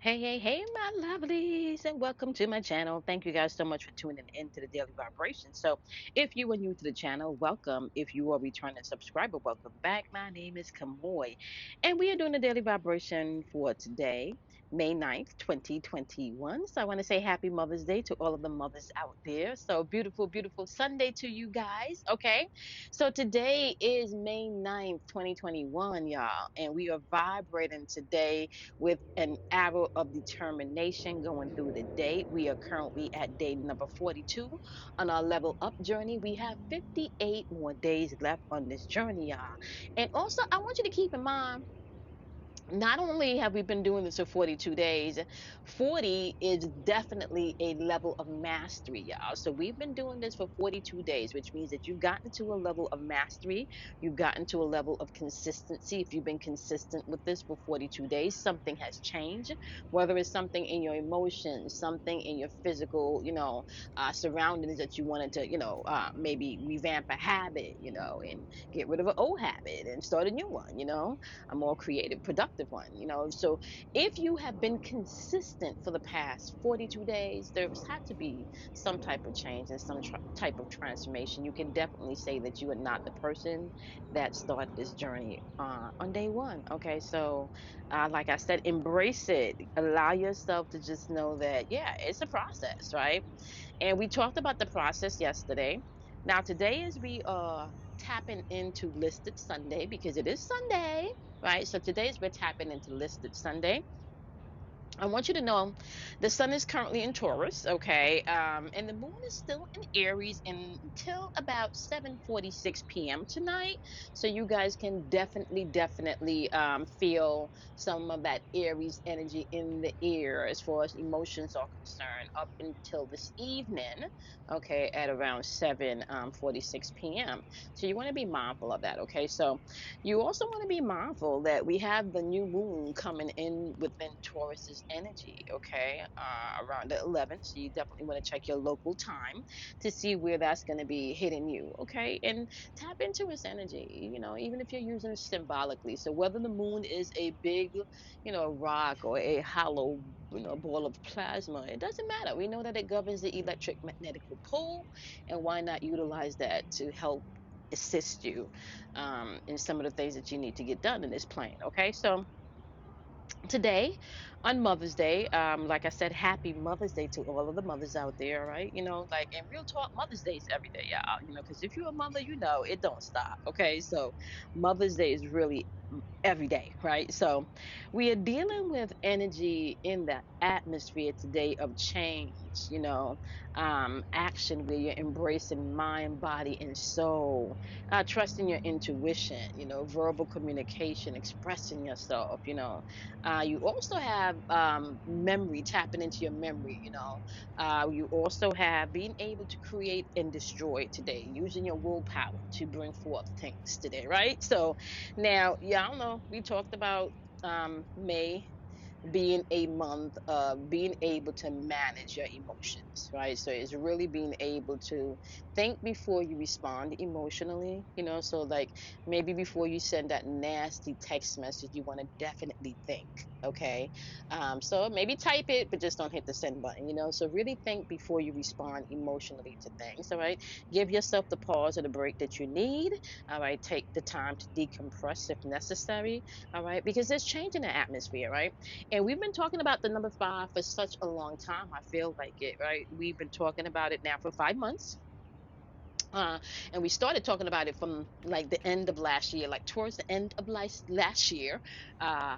Hey, hey, hey, my lovelies, and welcome to my channel. Thank you guys so much for tuning in to the Daily Vibration. So, if you are new to the channel, welcome. If you are a returning subscriber, welcome back. My name is Kamoy, and we are doing the Daily Vibration for today, May 9th, 2021. So, I want to say happy Mother's Day to all of the mothers out there. So, beautiful, beautiful Sunday to you guys. Okay, so today is May 9th, 2021, y'all, and we are vibrating today with an arrow of determination going through the day. We are currently at day number 42 on our level up journey. We have 58 more days left on this journey, y'all. And also, I want you to keep in mind not only have we been doing this for 42 days, 40 is definitely a level of mastery, y'all. So we've been doing this for 42 days, which means that you've gotten to a level of mastery. You've gotten to a level of consistency. If you've been consistent with this for 42 days, something has changed, whether it's something in your emotions, something in your physical, surroundings that you wanted to, maybe revamp a habit, and get rid of an old habit and start a new one, a more creative, productive one, So if you have been consistent for the past 42 days, there's had to be some type of change and some type of transformation. You can definitely say that you are not the person that started this journey on day one. Okay, so like I said, embrace it. Allow yourself to just know that, yeah, it's a process, right? And we talked about the process yesterday. Now, today, as we are tapping into Listed Sunday, because it is Sunday, right? So today, as we're tapping into Listed Sunday, I want you to know the sun is currently in Taurus, okay, and the moon is still in Aries until about 7:46 p.m. tonight. So you guys can definitely feel some of that Aries energy in the air as far as emotions are concerned up until this evening, okay, at around 7:46 p.m. So you want to be mindful of that, okay? So you also want to be mindful that we have the new moon coming in within Taurus's energy, okay, around the 11th. So you definitely want to check your local time to see where that's going to be hitting you, okay, and tap into its energy, even if you're using it symbolically. So whether the moon is a big, rock or a hollow, ball of plasma, it doesn't matter. We know that it governs the electric magnetical pole, and why not utilize that to help assist you in some of the things that you need to get done in this plane. Okay, so today on Mother's Day, like I said, happy Mother's Day to all of the mothers out there, right? Like in real talk, Mother's Day is every day, y'all. Because if you're a mother, it don't stop. Okay, so Mother's Day is really every day, right? So we are dealing with energy in the atmosphere today of change, action where you're embracing mind, body, and soul, trusting your intuition, verbal communication, expressing yourself, you also have memory, tapping into your memory, you also have being able to create and destroy today, using your willpower to bring forth things today, right? So now, y'all know we talked about May being a month of being able to manage your emotions, right? So it's really being able to think before you respond emotionally, so like maybe before you send that nasty text message, you want to definitely think, okay? So maybe type it, but just don't hit the send button, So really think before you respond emotionally to things, all right? Give yourself the pause or the break that you need, all right? Take the time to decompress if necessary, all right? Because there's change in the atmosphere, right? And we've been talking about the number five for such a long time. I feel like it, right? We've been talking about it now for 5 months. Uh, and we started talking about it from like the end of last year, like towards the end of last year. Uh,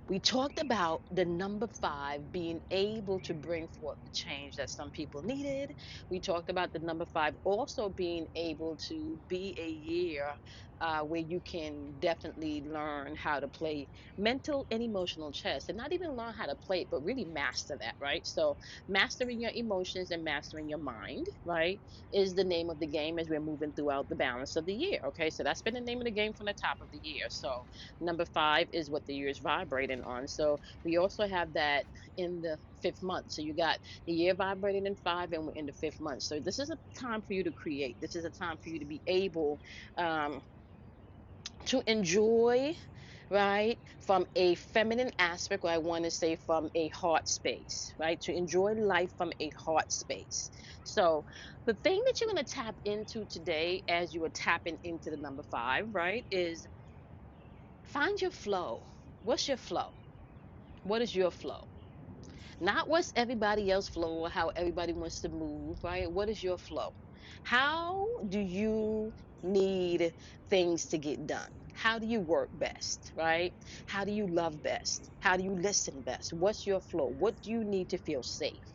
we talked about the number five being able to bring forth the change that some people needed. We talked about the number five also being able to be a year where you can definitely learn how to play mental and emotional chess, and not even learn how to play it, but really master that, right? So, mastering your emotions and mastering your mind, right, is the name of the game as we're moving throughout the balance of the year. Okay, so that's been the name of the game from the top of the year. So, number five is what the year is vibrating on. So we also have that in the fifth month. So you got the year vibrating in five, and we're in the fifth month. So this is a time for you to create. This is a time for you to be able um, to enjoy right? From a feminine aspect, or I want to say from a heart space, right? To enjoy life from a heart space. So, the thing that you're going to tap into today as you are tapping into the number five, right, is find your flow. What's your flow? What is your flow? Not what's everybody else flow or how everybody wants to move, right? What is your flow? How do you need things to get done? How do you work best, right? How do you love best? How do you listen best? What's your flow? What do you need to feel safe?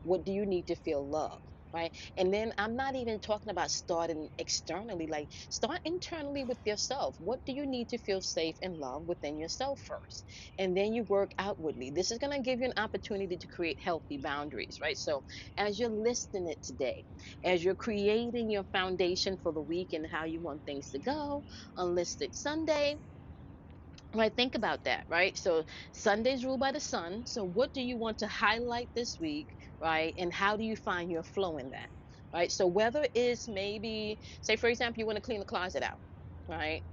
What do you need to feel loved? Right. And then I'm not even talking about starting externally, like start internally with yourself. What do you need to feel safe and love within yourself first? And then you work outwardly. This is going to give you an opportunity to create healthy boundaries, right? So, as you're listing it today, as you're creating your foundation for the week and how you want things to go, unlisted Sunday, right? Think about that, right? So Sunday's ruled by the sun. So what do you want to highlight this week, right? And how do you find your flow in that, right? So whether it's maybe, say for example, you want to clean the closet out, right?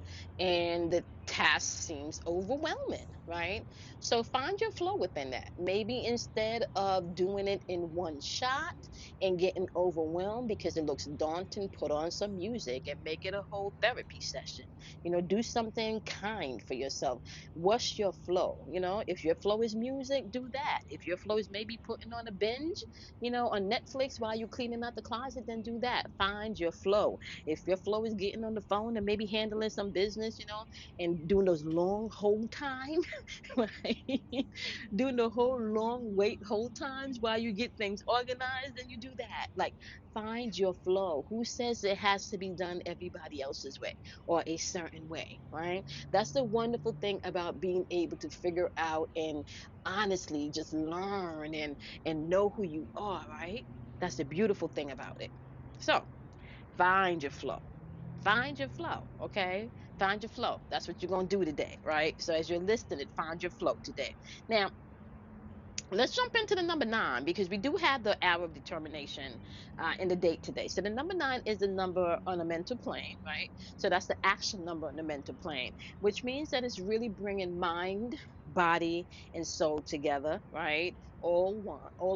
And the task seems overwhelming, right? So find your flow within that. Maybe instead of doing it in one shot and getting overwhelmed because it looks daunting, put on some music and make it a whole therapy session. Do something kind for yourself. What's your flow? If your flow is music, do that. If your flow is maybe putting on a binge, on Netflix while you're cleaning out the closet, then do that. Find your flow. If your flow is getting on the phone and maybe handling some business, and doing those long hold times, right? Doing the whole long wait hold times while you get things organized, then you do that. Like, find your flow. Who says it has to be done everybody else's way or a certain way, right? That's the wonderful thing about being able to figure out and honestly just learn and know who you are, right? That's the beautiful thing about it. So, find your flow. Find your flow, okay? Find your flow. That's what you're going to do today, right? So as you're listing it, find your flow today. Now, let's jump into the number nine because we do have the hour of determination in the date today. So the number nine is the number on a mental plane, right? So that's the action number on the mental plane, which means that it's really bringing mind, body, and soul together, right? All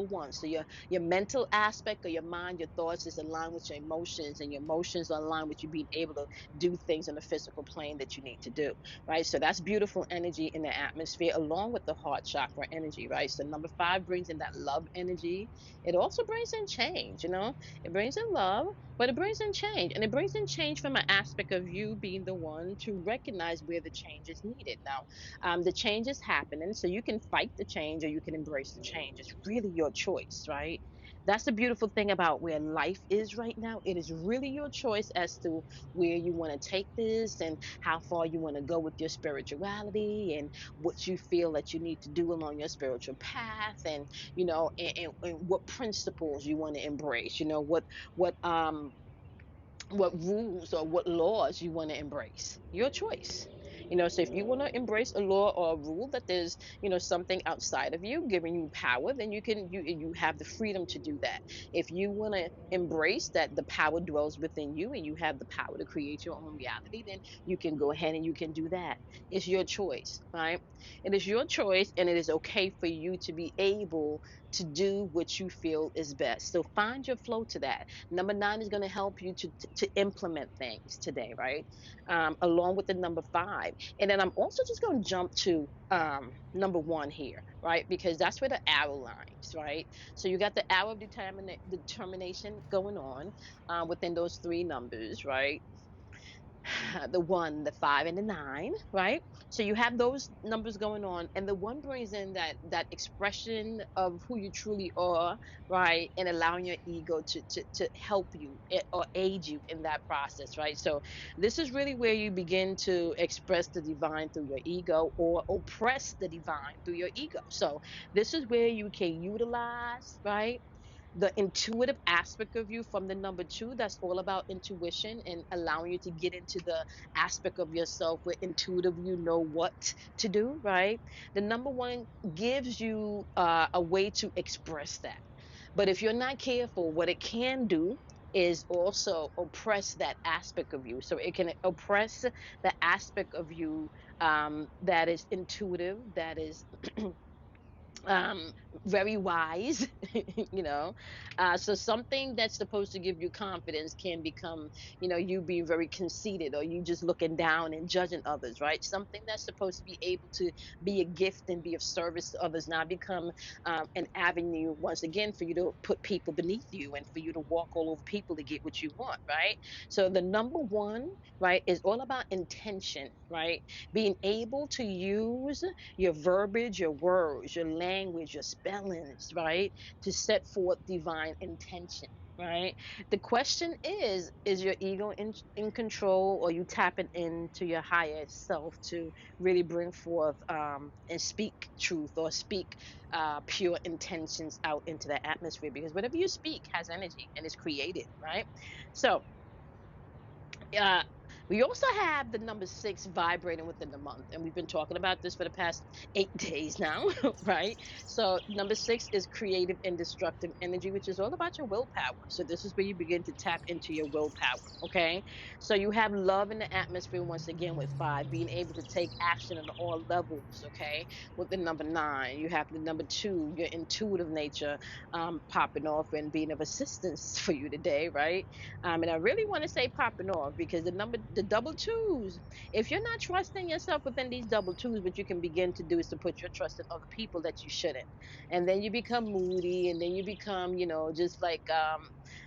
one. So your mental aspect of your mind, your thoughts is aligned with your emotions, and your emotions are aligned with you being able to do things on the physical plane that you need to do, right? So that's beautiful energy in the atmosphere, along with the heart chakra energy, right? So number five brings in that love energy. It also brings in change, it brings in love, but it brings in change. And it brings in change from an aspect of you being the one to recognize where the change is needed. Now, the change is happening, so you can fight the change or you can embrace the change. It's really your choice, right? That's the beautiful thing about where life is right now. It is really your choice as to where you want to take this and how far you want to go with your spirituality and what you feel that you need to do along your spiritual path, and and what principles you want to embrace, what rules or what laws you want to embrace. Your choice. So if you want to embrace a law or a rule that there's, something outside of you giving you power, then you have the freedom to do that. If you want to embrace that the power dwells within you and you have the power to create your own reality, then you can go ahead and you can do that. It's your choice, right? It is your choice, and it is okay for you to be able to do what you feel is best. So find your flow to that. Number nine is going to help you to implement things today, right? Along with the number five. And then I'm also just going to jump to number one here, right? Because that's where the arrow lines, right? So you got the arrow of determination going on within those three numbers, right? The one, the five, and the nine, right? So you have those numbers going on, and the one brings in that expression of who you truly are, right? And allowing your ego to help you or aid you in that process, right? So this is really where you begin to express the divine through your ego or oppress the divine through your ego. So this is where you can utilize, right? The intuitive aspect of you from the number two, that's all about intuition and allowing you to get into the aspect of yourself where intuitive you know what to do, right? The number one gives you a way to express that. But if you're not careful, what it can do, is also oppress that aspect of you. So it can oppress the aspect of you that is intuitive, that is um very wise. you know so something that's supposed to give you confidence can become, you being very conceited, or you just looking down and judging others, right? Something that's supposed to be able to be a gift and be of service to others now become an avenue once again for you to put people beneath you and for you to walk all over people to get what you want, right? So the number one, right, is all about intention, right? Being able to use your verbiage, your words, your language, your spellings, right? To set forth divine intention, right? The question is your ego in control, or you tapping into your higher self to really bring forth and speak truth, or speak pure intentions out into the atmosphere? Because whatever you speak has energy and is created, right? So, uh, we also have the number six vibrating within the month, and we've been talking about this for the past 8 days now, right? So, number six is creative and destructive energy, which is all about your willpower. So, this is where you begin to tap into your willpower, okay? So, you have love in the atmosphere once again with five, being able to take action on all levels, okay? With the number nine, you have the number two, your intuitive nature popping off and being of assistance for you today, right? And I really want to say popping off because the double twos, if you're not trusting yourself within these double twos, what you can begin to do is to put your trust in other people that you shouldn't. And then you become moody, and then you become, just like, I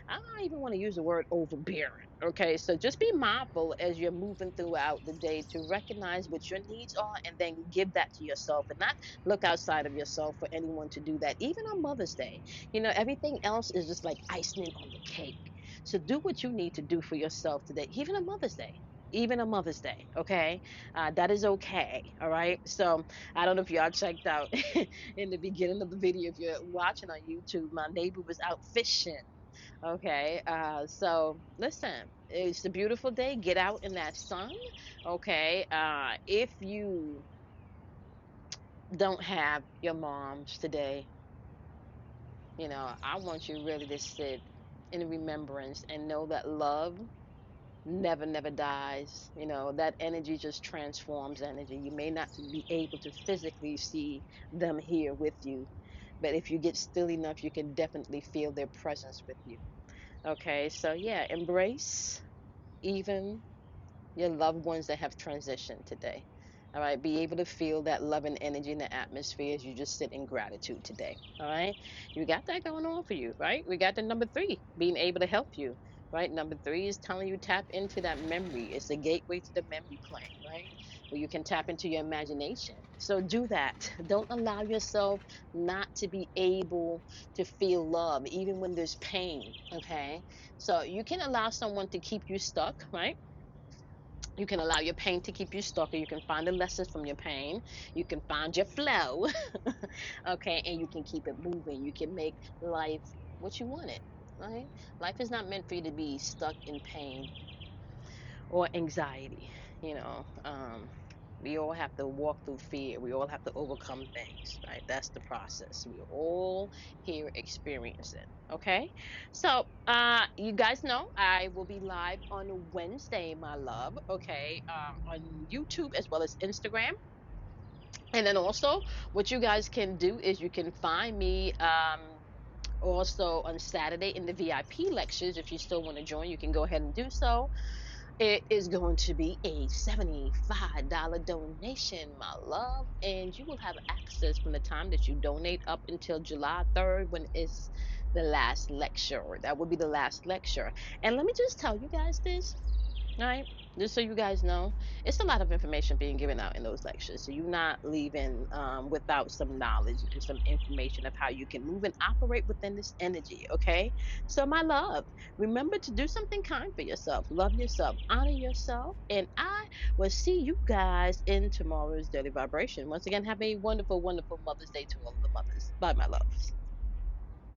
don't even want to use the word overbearing. Okay. So just be mindful as you're moving throughout the day to recognize what your needs are and then give that to yourself, and not look outside of yourself for anyone to do that. Even on Mother's Day, everything else is just like icing on the cake. So do what you need to do for yourself today, even on Mother's Day. Even on Mother's Day, okay? That is okay, all right? So I don't know if y'all checked out in the beginning of the video. If you're watching on YouTube, my neighbor was out fishing, okay? So listen, it's a beautiful day. Get out in that sun, okay? If you don't have your moms today, I want you really to sit in remembrance and know that love never dies. That energy just transforms energy. You may not be able to physically see them here with you, but if you get still enough, you can definitely feel their presence with you. Okay, so yeah, embrace even your loved ones that have transitioned today. All right, be able to feel that love and energy in the atmosphere as you just sit in gratitude today. All right, you got that going on for you, right? We got the number three being able to help you, right? Number three is telling you tap into that memory. It's the gateway to the memory plane, right? Where you can tap into your imagination. So do that. Don't allow yourself not to be able to feel love, even when there's pain, okay? So you can allow someone to keep you stuck, right? You can allow your pain to keep you stuck, or you can find the lessons from your pain. You can find your flow, okay, and you can keep it moving. You can make life what you want it, right? Life is not meant for you to be stuck in pain or anxiety. We all have to walk through fear. We all have to overcome things, right? That's the process. We all here experience it. Okay. So you guys know I will be live on Wednesday, my love. Okay. On YouTube as well as Instagram. And then also what you guys can do is you can find me also on Saturday in the VIP lectures. If you still want to join, you can go ahead and do so. It is going to be a $75 donation, my love, and you will have access from the time that you donate up until July 3rd, when it's the last lecture. That will be the last lecture. And let me just tell you guys this, right? Just so you guys know, it's a lot of information being given out in those lectures. So you're not leaving without some knowledge and some information of how you can move and operate within this energy. Okay. So, my love, remember to do something kind for yourself, love yourself, honor yourself. And I will see you guys in tomorrow's daily vibration. Once again, have a wonderful, wonderful Mother's Day to all of the mothers. Bye, my loves.